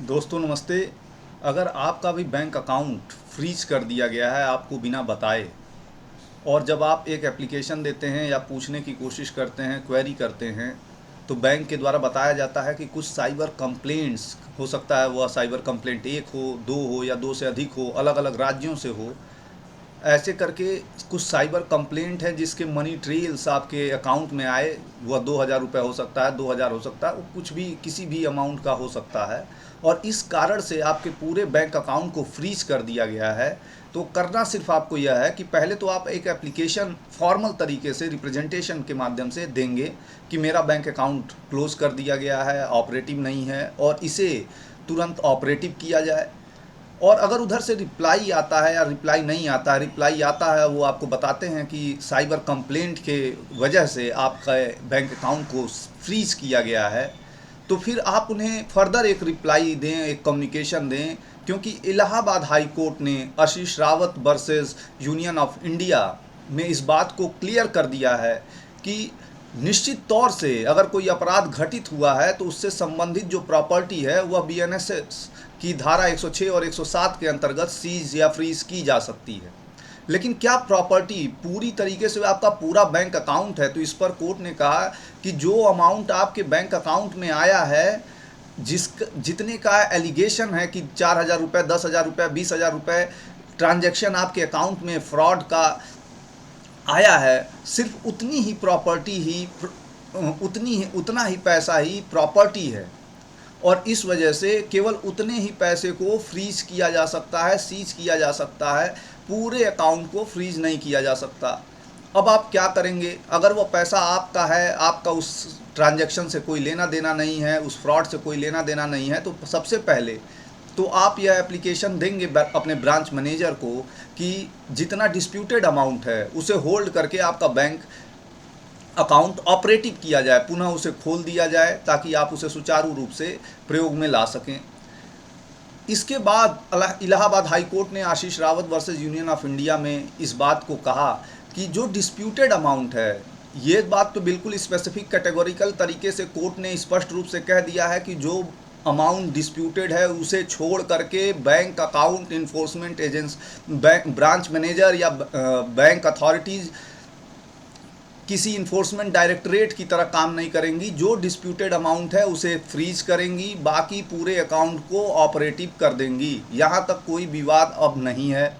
दोस्तों नमस्ते। अगर आपका भी बैंक अकाउंट फ्रीज कर दिया गया है आपको बिना बताए, और जब आप एक एप्लीकेशन देते हैं या पूछने की कोशिश करते हैं, क्वेरी करते हैं, तो बैंक के द्वारा बताया जाता है कि कुछ साइबर कंप्लेंट्स हो सकता है, वह साइबर कंप्लेंट एक हो, दो हो या दो से अधिक हो, अलग अलग राज्यों से हो। ऐसे करके कुछ साइबर कंप्लेंट है जिसके मनी ट्रेल्स आपके अकाउंट में आए। वह 2,000 रुपये हो सकता है, 2,000 हो सकता है, वो कुछ भी किसी भी अमाउंट का हो सकता है। और इस कारण से आपके पूरे बैंक अकाउंट को फ्रीज कर दिया गया है। तो करना सिर्फ आपको यह है कि पहले तो आप एक एप्लीकेशन फॉर्मल तरीके से रिप्रेजेंटेशन के माध्यम से देंगे कि मेरा बैंक अकाउंट क्लोज कर दिया गया है, ऑपरेटिव नहीं है, और इसे तुरंत ऑपरेटिव किया जाए। और अगर उधर से रिप्लाई आता है या रिप्लाई नहीं आता है, रिप्लाई आता है वो आपको बताते हैं कि साइबर कंप्लेंट के वजह से आपका बैंक अकाउंट को फ्रीज किया गया है, तो फिर आप उन्हें फर्दर एक रिप्लाई दें, एक कम्युनिकेशन दें। क्योंकि इलाहाबाद हाई कोर्ट ने Ashish Rawat versus union of India में इस बात को क्लियर कर दिया है कि निश्चित तौर से अगर कोई अपराध घटित हुआ है तो उससे संबंधित जो प्रॉपर्टी है वह बीएनएस की धारा 106 और 107 के अंतर्गत सीज या फ्रीज की जा सकती है। लेकिन क्या प्रॉपर्टी पूरी तरीके से आपका पूरा बैंक अकाउंट है? तो इस पर कोर्ट ने कहा कि जो अमाउंट आपके बैंक अकाउंट में आया है, जितने का एलिगेशन है कि 4,000 रुपये, 10,000 रुपये, 20,000 रुपये ट्रांजैक्शन आपके अकाउंट में फ्रॉड का आया है, सिर्फ उतनी ही प्रॉपर्टी ही उतना ही पैसा ही प्रॉपर्टी है। और इस वजह से केवल उतने ही पैसे को फ्रीज किया जा सकता है, सीज किया जा सकता है, पूरे अकाउंट को फ्रीज नहीं किया जा सकता। अब आप क्या करेंगे? अगर वो पैसा आपका है, आपका उस ट्रांजैक्शन से कोई लेना देना नहीं है, उस फ्रॉड से कोई लेना देना नहीं है, तो सबसे पहले तो आप यह एप्लीकेशन देंगे अपने ब्रांच मैनेजर को कि जितना डिस्प्यूटेड अमाउंट है उसे होल्ड करके आपका बैंक अकाउंट ऑपरेटिव किया जाए, पुनः उसे खोल दिया जाए ताकि आप उसे सुचारू रूप से प्रयोग में ला सकें। इसके बाद इलाहाबाद हाई कोर्ट ने Ashish Rawat versus union of India में इस बात को कहा कि जो डिस्प्यूटेड अमाउंट है, ये बात तो बिल्कुल स्पेसिफिक कैटेगोरिकल तरीके से कोर्ट ने स्पष्ट रूप से कह दिया है कि जो अमाउंट डिस्प्यूटेड है उसे छोड़ करके bank account enforcement agency, branch manager या बैंक अथॉरिटीज़ किसी इन्फोर्समेंट डायरेक्टरेट की तरह काम नहीं करेंगी। जो डिस्प्यूटेड अमाउंट है उसे फ्रीज करेंगी, बाकी पूरे अकाउंट को ऑपरेटिव कर देंगी। यहाँ तक कोई विवाद अब नहीं है।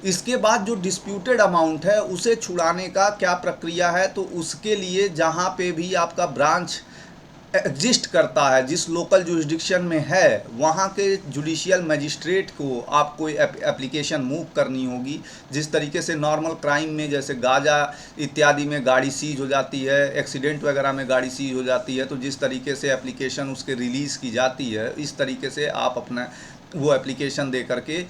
इसके बाद जो डिस्प्यूटेड अमाउंट है उसे छुड़ाने का क्या प्रक्रिया है, तो उसके लिए जहाँ पे भी आपका ब्रांच एग्जिस्ट करता है, जिस लोकल जुरिस्डिक्शन में है, वहाँ के जुडिशियल मजिस्ट्रेट को आपको एप्लीकेशन मूव करनी होगी। जिस तरीके से नॉर्मल क्राइम में जैसे गांजा इत्यादि में गाड़ी सीज हो जाती है, एक्सीडेंट वगैरह में गाड़ी सीज हो जाती है, तो जिस तरीके से एप्लीकेशन उसके रिलीज़ की जाती है, इस तरीके से आप अपना वो एप्लीकेशन दे करके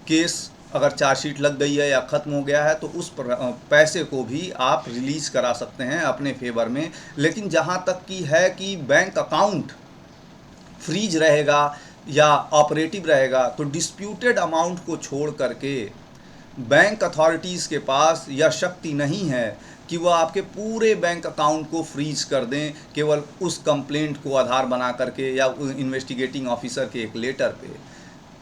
केस, अगर चार्जशीट लग गई है या ख़त्म हो गया है, तो उस पैसे को भी आप रिलीज़ करा सकते हैं अपने फेवर में। लेकिन जहाँ तक की है कि बैंक अकाउंट फ्रीज रहेगा या ऑपरेटिव रहेगा, तो डिस्प्यूटेड अमाउंट को छोड़ करके बैंक अथॉरिटीज़ के पास यह शक्ति नहीं है कि वह आपके पूरे बैंक अकाउंट को फ्रीज कर दें केवल उस कंप्लेंट को आधार बना करके या इन्वेस्टिगेटिंग ऑफिसर के एक लेटर पे।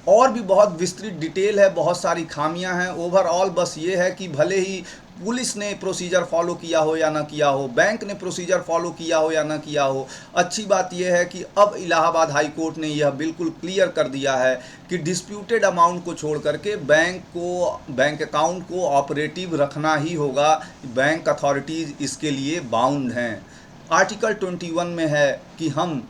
और भी बहुत विस्तृत डिटेल है, बहुत सारी खामियां हैं। ओवरऑल बस ये है कि भले ही पुलिस ने प्रोसीजर फॉलो किया हो या ना किया हो, बैंक ने प्रोसीजर फॉलो किया हो या ना किया हो, अच्छी बात यह है कि अब इलाहाबाद हाई कोर्ट ने यह बिल्कुल क्लियर कर दिया है कि डिस्प्यूटेड अमाउंट को छोड़ करके बैंक अकाउंट को ऑपरेटिव रखना ही होगा। बैंक अथॉरिटीज़ इसके लिए बाउंड हैं। आर्टिकल 21 में है कि हम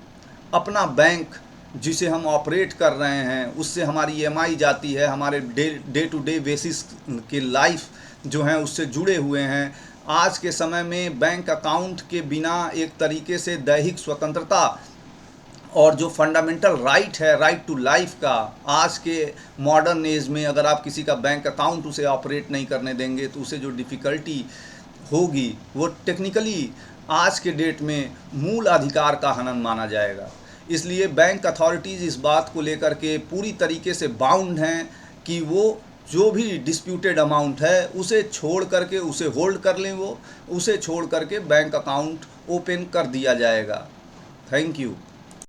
अपना बैंक जिसे हम ऑपरेट कर रहे हैं उससे हमारी ईएमआई जाती है, हमारे डे टू डे बेसिस के लाइफ जो हैं उससे जुड़े हुए हैं। आज के समय में बैंक अकाउंट के बिना एक तरीके से दैहिक स्वतंत्रता और जो फंडामेंटल राइट है, राइट टू लाइफ का, आज के मॉडर्न एज में अगर आप किसी का बैंक अकाउंट उसे ऑपरेट नहीं करने देंगे तो उसे जो डिफ़िकल्टी होगी वो टेक्निकली आज के डेट में मूल अधिकार का हनन माना जाएगा। इसलिए बैंक अथॉरिटीज़ इस बात को लेकर के पूरी तरीके से बाउंड हैं कि वो जो भी डिस्प्यूटेड अमाउंट है उसे छोड़ करके उसे होल्ड कर लें, वो उसे छोड़ करके बैंक अकाउंट ओपन कर दिया जाएगा। Thank you.